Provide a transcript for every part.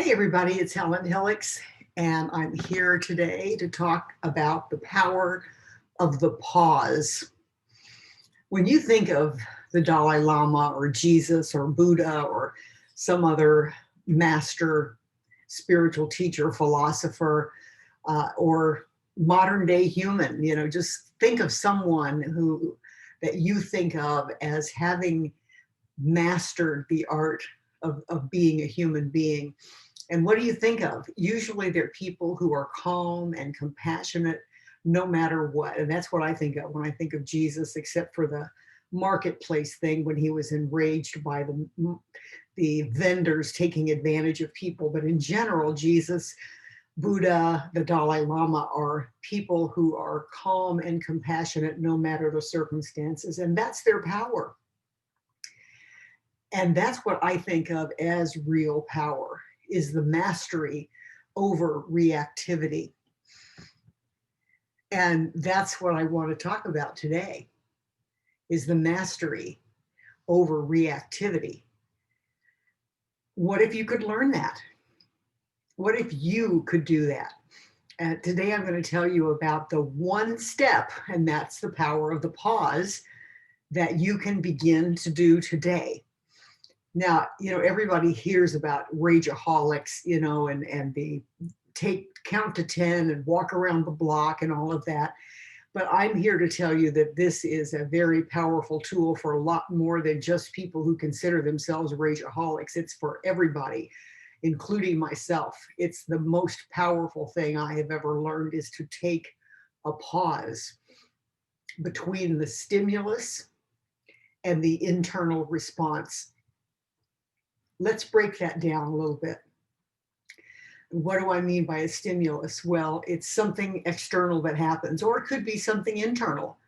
Hey everybody, it's Helen Hillix, and I'm here today to talk about the power of the pause. When you think of the Dalai Lama or Jesus or Buddha or some other master spiritual teacher, philosopher, or modern day human, just think of someone who that you think of as having mastered the art of being a human being. And what do you think of? Usually they're people who are calm and compassionate no matter what. And that's what I think of when I think of Jesus, except for the marketplace thing when he was enraged by the vendors taking advantage of people. But in general, Jesus, Buddha, the Dalai Lama are people who are calm and compassionate no matter the circumstances. And that's their power. And that's what I think of as real power, is the mastery over reactivity. And that's what I want to talk about today, is the mastery over reactivity. What if you could learn that? What if you could do that? And today I'm going to tell you about the one step, and that's the power of the pause, that you can begin to do today. Now, everybody hears about rageaholics, and the count to 10 and walk around the block and all of that. But I'm here to tell you that this is a very powerful tool for a lot more than just people who consider themselves rageaholics. It's for everybody, including myself. It's the most powerful thing I have ever learned, is to take a pause between the stimulus and the internal response. Let's break that down a little bit. What do I mean by a stimulus? Well, it's something external that happens, or it could be something internal.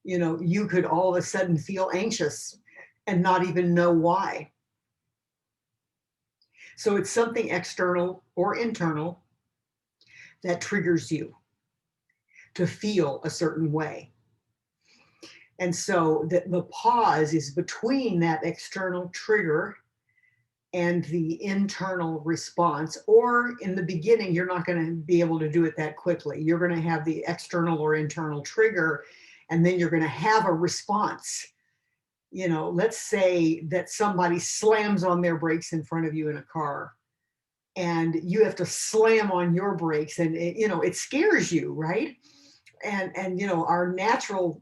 You could all of a sudden feel anxious and not even know why. So it's something external or internal that triggers you to feel a certain way. And so the pause is between that external trigger and the internal response. Or in the beginning, you're not going to be able to do it that quickly. You're going to have the external or internal trigger, and then you're going to have a response. Let's say that somebody slams on their brakes in front of you in a car, and you have to slam on your brakes, and it scares you, right? And our natural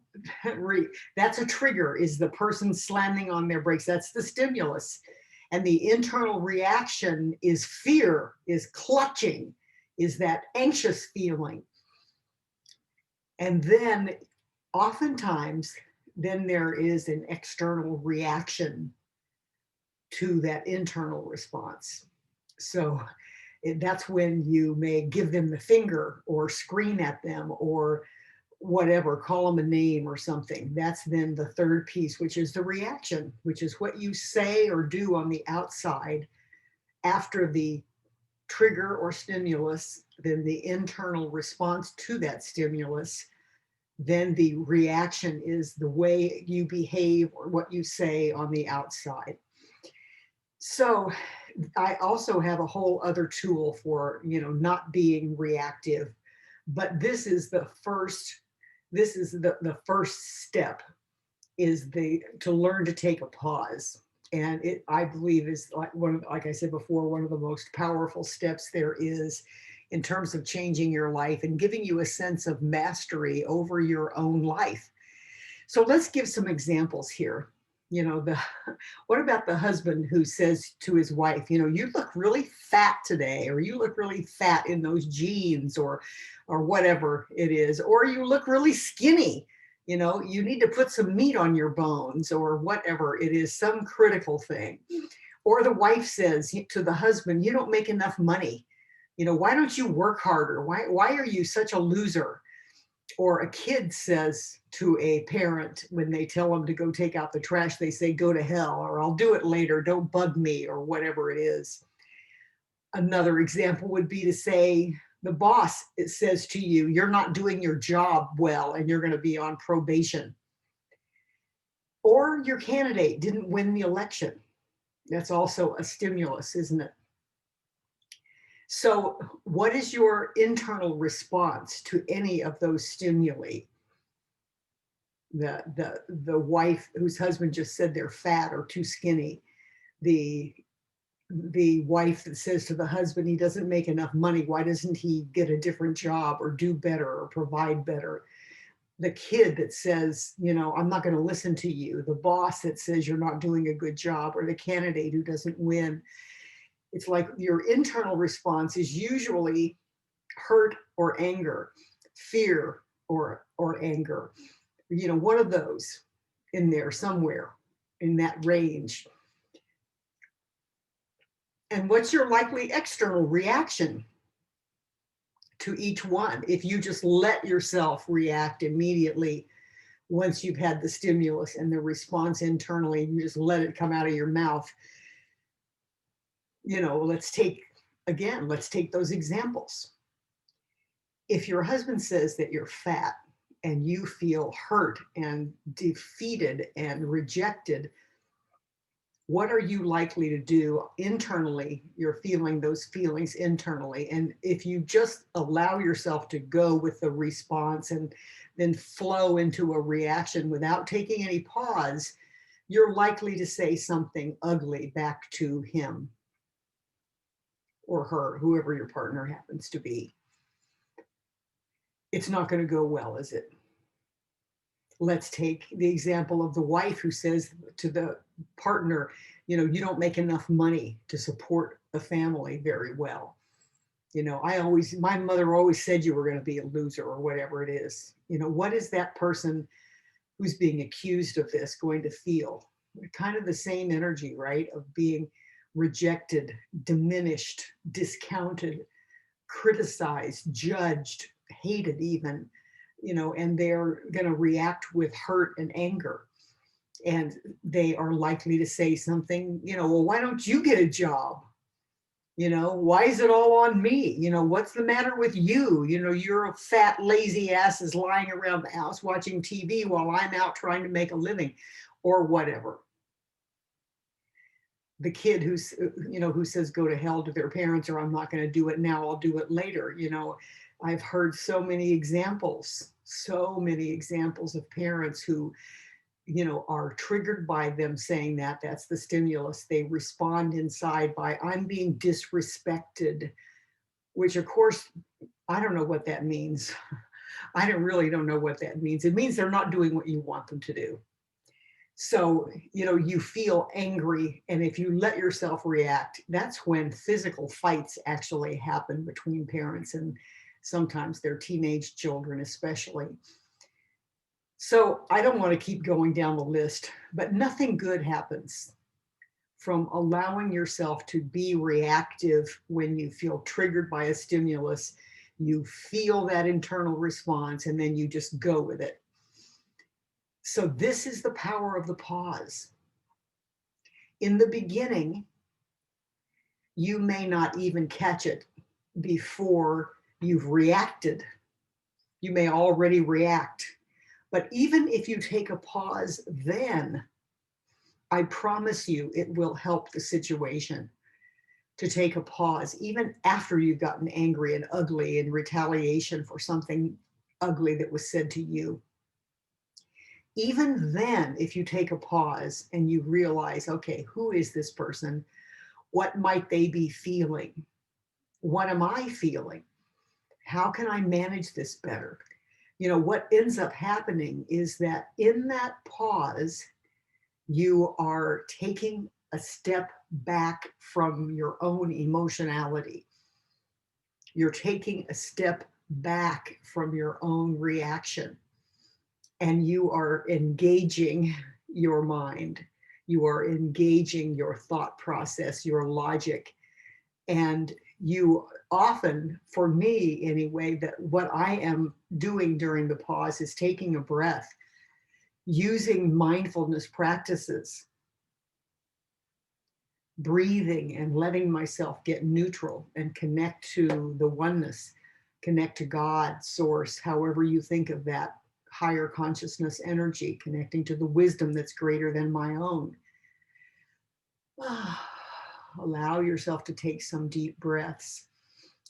that's a trigger, is the person slamming on their brakes. That's the stimulus. And the internal reaction is fear, is clutching, is that anxious feeling. And then oftentimes, then there is an external reaction to that internal response. So that's when you may give them the finger or scream at them or whatever, call them a name or something. That's then the third piece, which is the reaction, which is what you say or do on the outside after the trigger or stimulus, then the internal response to that stimulus, then the reaction is the way you behave or what you say on the outside. So I also have a whole other tool for, not being reactive, but this is the first step, is to learn to take a pause. And it, I believe, is like I said before, one of the most powerful steps there is in terms of changing your life and giving you a sense of mastery over your own life. So let's give some examples here. What about the husband who says to his wife, you look really fat today, or you look really fat in those jeans, or whatever it is, or you look really skinny, you need to put some meat on your bones, or whatever it is, some critical thing. Or the wife says to the husband, you don't make enough money. Why don't you work harder? Why are you such a loser? Or a kid says to a parent, when they tell them to go take out the trash, they say, go to hell, or I'll do it later, don't bug me, or whatever it is. Another example would be to say, the boss, it says to you, you're not doing your job well and you're going to be on probation. Or your candidate didn't win the election. That's also a stimulus, isn't it? So, what is your internal response to any of those stimuli? The wife whose husband just said they're fat or too skinny, the wife that says to the husband he doesn't make enough money, why doesn't he get a different job or do better or provide better? The kid that says, I'm not going to listen to you, the boss that says you're not doing a good job, or the candidate who doesn't win. It's like your internal response is usually hurt or anger, fear or anger, one of those in there somewhere in that range. And what's your likely external reaction to each one if you just let yourself react immediately once you've had the stimulus and the response internally, you just let it come out of your mouth? Let's take those examples. If your husband says that you're fat and you feel hurt and defeated and rejected, what are you likely to do internally? You're feeling those feelings internally. And if you just allow yourself to go with the response and then flow into a reaction without taking any pause, you're likely to say something ugly back to him or her, whoever your partner happens to be. It's not going to go well, is it? Let's take the example of the wife who says to the partner, you don't make enough money to support the family very well. My mother always said you were going to be a loser, or whatever it is. What is that person who's being accused of this going to feel? Kind of the same energy, right? Of being rejected, diminished, discounted, criticized, judged, hated even, and they're going to react with hurt and anger. And they are likely to say something, well, why don't you get a job? Why is it all on me? What's the matter with you? You're a fat, lazy asses lying around the house watching TV while I'm out trying to make a living, or whatever. The kid who says go to hell to their parents, or I'm not going to do it now, I'll do it later. I've heard so many examples of parents who are triggered by them saying that. That's the stimulus. They respond inside by, I'm being disrespected, which of course, I don't know what that means. I don't know what that means. It means they're not doing what you want them to do. So, you feel angry, and if you let yourself react, that's when physical fights actually happen between parents and sometimes their teenage children, especially. So I don't want to keep going down the list, but nothing good happens from allowing yourself to be reactive when you feel triggered by a stimulus. You feel that internal response, and then you just go with it. So this is the power of the pause. In the beginning, you may not even catch it before you've reacted. You may already react. But even if you take a pause then, I promise you it will help the situation to take a pause, even after you've gotten angry and ugly in retaliation for something ugly that was said to you. Even then, if you take a pause and you realize, okay, who is this person? What might they be feeling? What am I feeling? How can I manage this better? What ends up happening is that in that pause, you are taking a step back from your own emotionality. You're taking a step back from your own reaction, and you are engaging your mind. You are engaging your thought process, your logic. And you often, for me anyway, that what I am doing during the pause is taking a breath, using mindfulness practices, breathing and letting myself get neutral and connect to the oneness, connect to God, source, however you think of that, higher consciousness energy, connecting to the wisdom that's greater than my own. Allow yourself to take some deep breaths.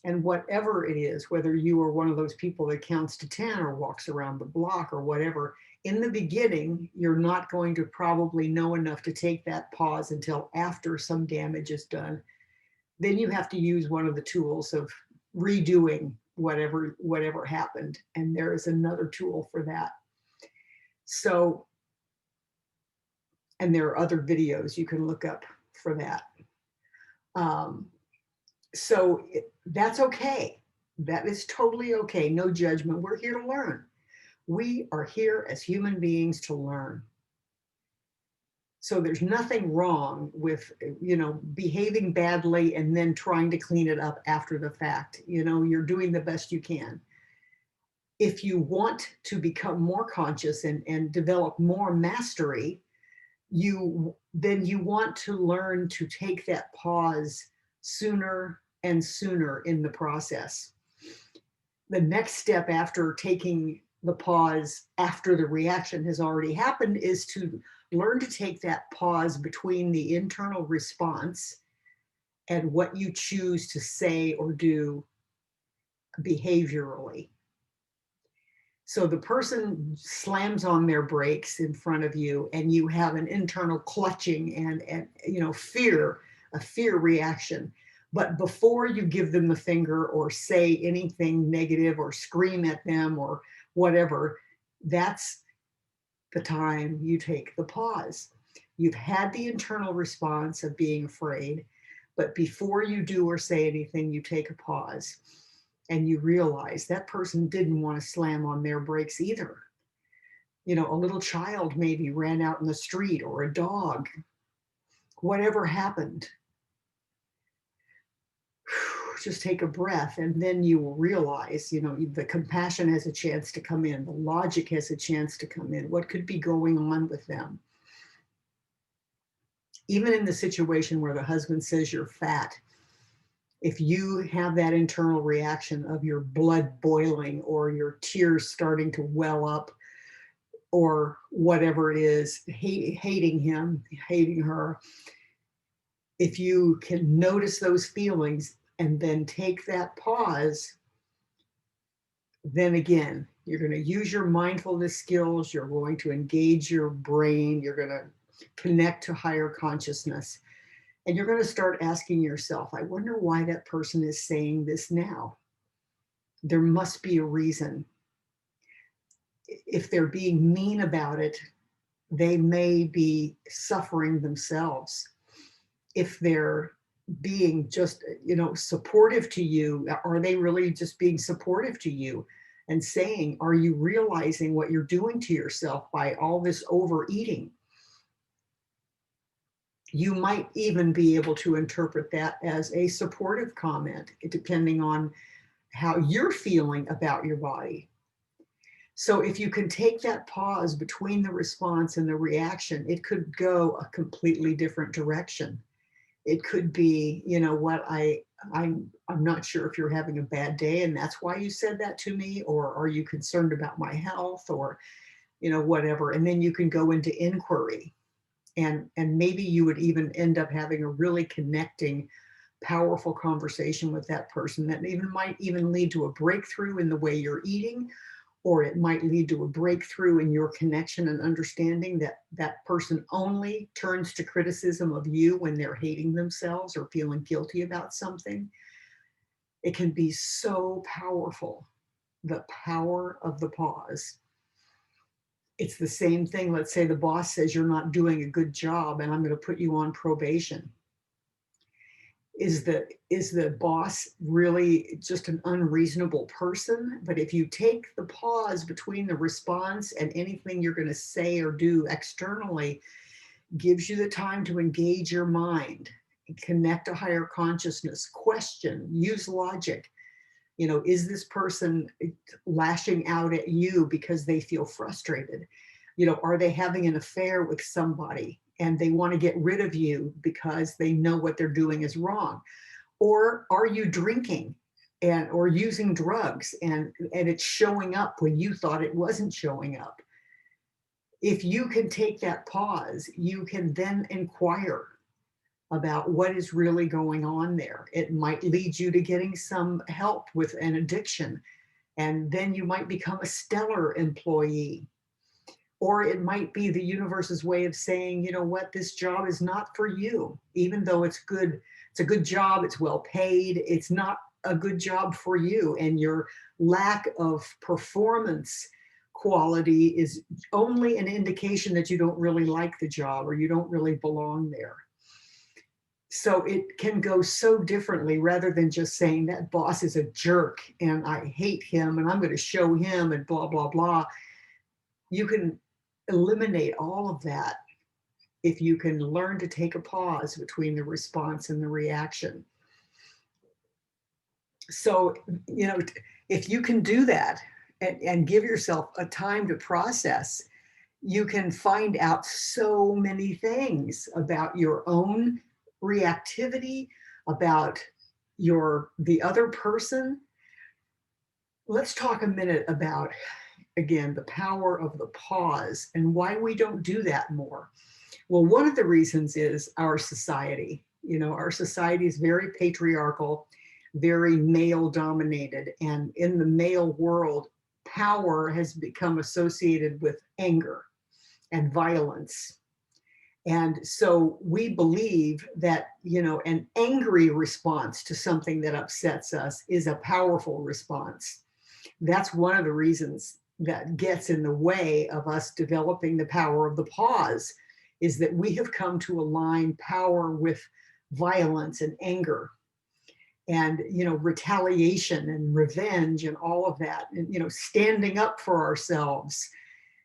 And whatever it is, whether you are one of those people that counts to 10 or walks around the block or whatever, in the beginning, you're not going to probably know enough to take that pause until after some damage is done. Then you have to use one of the tools of redoing whatever happened. And there is another tool for that. So, and there are other videos you can look up for that. So that's okay. That is totally okay. No judgment. We're here to learn. We are here as human beings to learn. So there's nothing wrong with, behaving badly and then trying to clean it up after the fact. You're doing the best you can. If you want to become more conscious and develop more mastery, then you want to learn to take that pause sooner and sooner in the process. The next step after taking the pause after the reaction has already happened is to learn to take that pause between the internal response and what you choose to say or do behaviorally. So the person slams on their brakes in front of you and you have an internal clutching and fear, a fear reaction. But before you give them the finger or say anything negative or scream at them or whatever, that's the time you take the pause. You've had the internal response of being afraid, but before you do or say anything, you take a pause and you realize that person didn't want to slam on their brakes either. A little child maybe ran out in the street or a dog, whatever happened. Just take a breath and then you will realize, the compassion has a chance to come in, the logic has a chance to come in, what could be going on with them. Even in the situation where the husband says you're fat, if you have that internal reaction of your blood boiling or your tears starting to well up or whatever it is, hating him, hating her, if you can notice those feelings and then take that pause, then again, you're going to use your mindfulness skills, you're going to engage your brain, you're going to connect to higher consciousness. And you're going to start asking yourself, I wonder why that person is saying this now. There must be a reason. If they're being mean about it, they may be suffering themselves. If they're being just, supportive to you, are they really just being supportive to you and saying, are you realizing what you're doing to yourself by all this overeating? You might even be able to interpret that as a supportive comment, depending on how you're feeling about your body. So if you can take that pause between the response and the reaction, it could go a completely different direction. It could be, I'm not sure if you're having a bad day and that's why you said that to me, or are you concerned about my health, or, whatever. And then you can go into inquiry. And maybe you would even end up having a really connecting, powerful conversation with that person that might even lead to a breakthrough in the way you're eating, or it might lead to a breakthrough in your connection and understanding that that person only turns to criticism of you when they're hating themselves or feeling guilty about something. It can be so powerful, the power of the pause. It's the same thing. Let's say the boss says you're not doing a good job and I'm going to put you on probation. Is the boss really just an unreasonable person? But if you take the pause between the response and anything you're going to say or do externally, gives you the time to engage your mind, connect to higher consciousness, question, use logic. Is this person lashing out at you because they feel frustrated? Are they having an affair with somebody and they want to get rid of you because they know what they're doing is wrong? Or are you drinking or using drugs and it's showing up when you thought it wasn't showing up? If you can take that pause, you can then inquire about what is really going on there. It might lead you to getting some help with an addiction, and then you might become a stellar employee. Or it might be the universe's way of saying, you know what, this job is not for you. Even though it's good, it's a good job, it's well paid, it's not a good job for you. And your lack of performance quality is only an indication that you don't really like the job or you don't really belong there. So it can go so differently rather than just saying that boss is a jerk and I hate him and I'm going to show him and blah, blah, blah. You can eliminate all of that if you can learn to take a pause between the response and the reaction. So, you know, if you can do that and give yourself a time to process, you can find out so many things about your own reactivity, about the other person. Let's talk a minute about, again, the power of the pause and why we don't do that more. Well, one of the reasons is our society. You know, our society is very patriarchal, very male dominated. And in the male world, power has become associated with anger and violence. And so we believe that, you know, an angry response to something that upsets us is a powerful response. That's one of the reasons that gets in the way of us developing the power of the pause, is that we have come to align power with violence and anger and, you know, retaliation and revenge and all of that, and, you know, standing up for ourselves.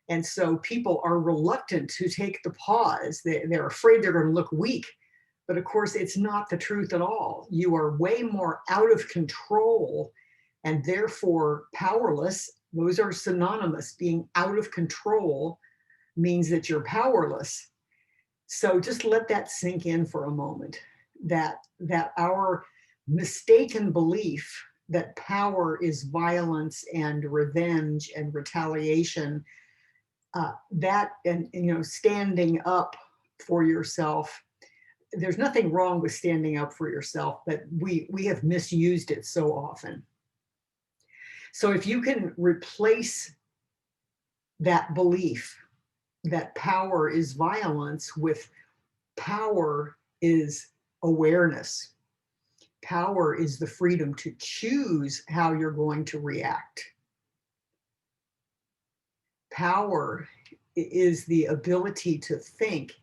And so people are reluctant to take the pause. They're afraid they're going to look weak. But of course, it's not the truth at all. You are way more out of control and therefore powerless. Those are synonymous. Being out of control means that you're powerless. So just let that sink in for a moment, that our mistaken belief that power is violence and revenge and retaliation, that and you know, standing up for yourself. There's nothing wrong with standing up for yourself, but we have misused it so often. So if you can replace that belief that power is violence with power is awareness. Power is the freedom to choose how you're going to react. Power is the ability to think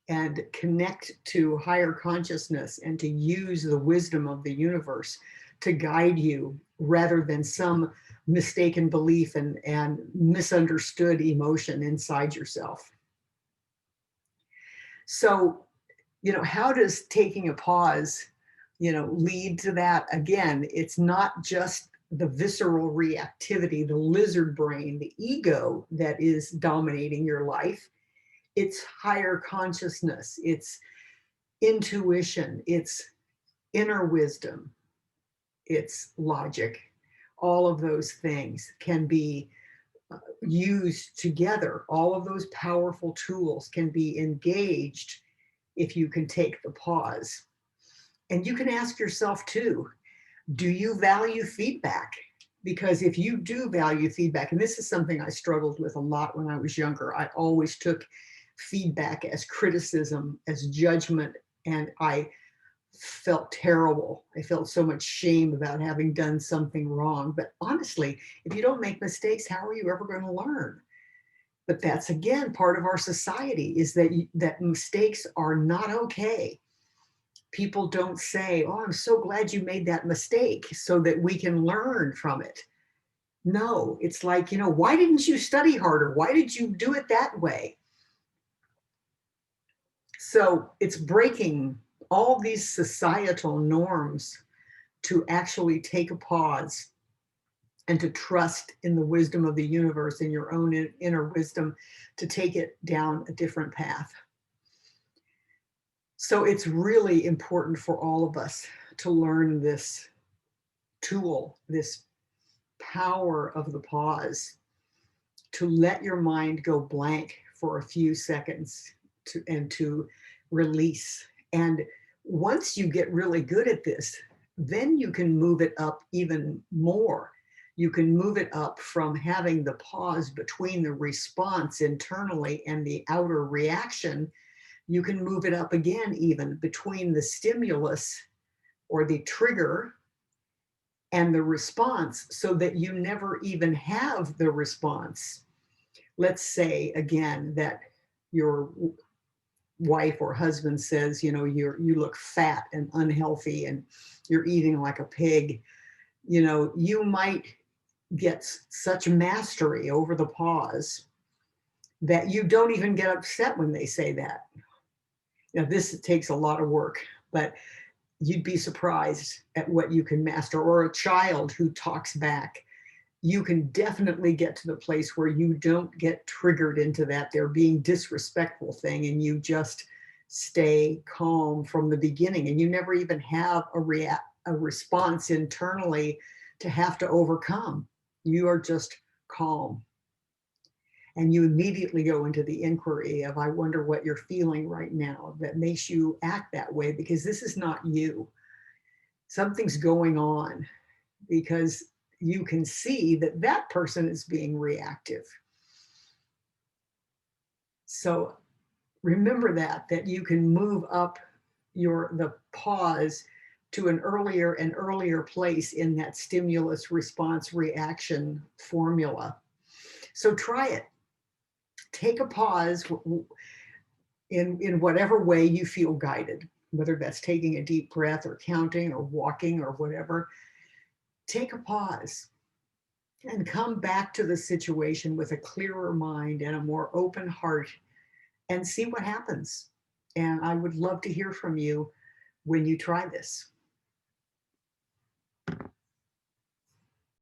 and connect to higher consciousness and to use the wisdom of the universe to guide you rather than some mistaken belief and misunderstood emotion inside yourself. So, you know, how does taking a pause, you know, lead to that? Again, it's not just the visceral reactivity, the lizard brain, the ego that is dominating your life. It's higher consciousness, it's intuition, it's inner wisdom, it's logic. All of those things can be used together. All of those powerful tools can be engaged if you can take the pause. And you can ask yourself too, do you value feedback? Because if you do value feedback, and this is something I struggled with a lot when I was younger, I always took feedback as criticism, as judgment, and I felt terrible. I felt so much shame about having done something wrong. But honestly, if you don't make mistakes, how are you ever going to learn? But that's, again, part of our society, is that mistakes are not okay. People don't say, oh, I'm so glad you made that mistake so that we can learn from it. No, it's like, you know, why didn't you study harder? Why did you do it that way? So it's breaking all these societal norms to actually take a pause and to trust in the wisdom of the universe and your own inner wisdom to take it down a different path. So it's really important for all of us to learn this tool, this power of the pause, to let your mind go blank for a few seconds and to release. And Once you get really good at this, then you can move it up even more. You can move it up from having the pause between the response internally and the outer reaction. You can move it up again, even between the stimulus or the trigger and the response, so that you never even have the response. Let's say again that your wife or husband says, you look fat and unhealthy and you're eating like a pig. You might get such mastery over the pause that you don't even get upset when they say that. Now, this takes a lot of work, but you'd be surprised at what you can master. Or a child who talks back, you can definitely get to the place where you don't get triggered into that they're being disrespectful thing, and you just stay calm from the beginning, and you never even have a response internally to have to overcome. You are just calm, and you immediately go into the inquiry of, I wonder what you're feeling right now that makes you act that way, because this is not you. Something's going on, because you can see that that person is being reactive. So remember that you can move up the pause to an earlier and earlier place in that stimulus response reaction formula. So try it. Take a pause in whatever way you feel guided, whether that's taking a deep breath or counting or walking or whatever. Take a pause and come back to the situation with a clearer mind and a more open heart, and see what happens. And I would love to hear from you when you try this.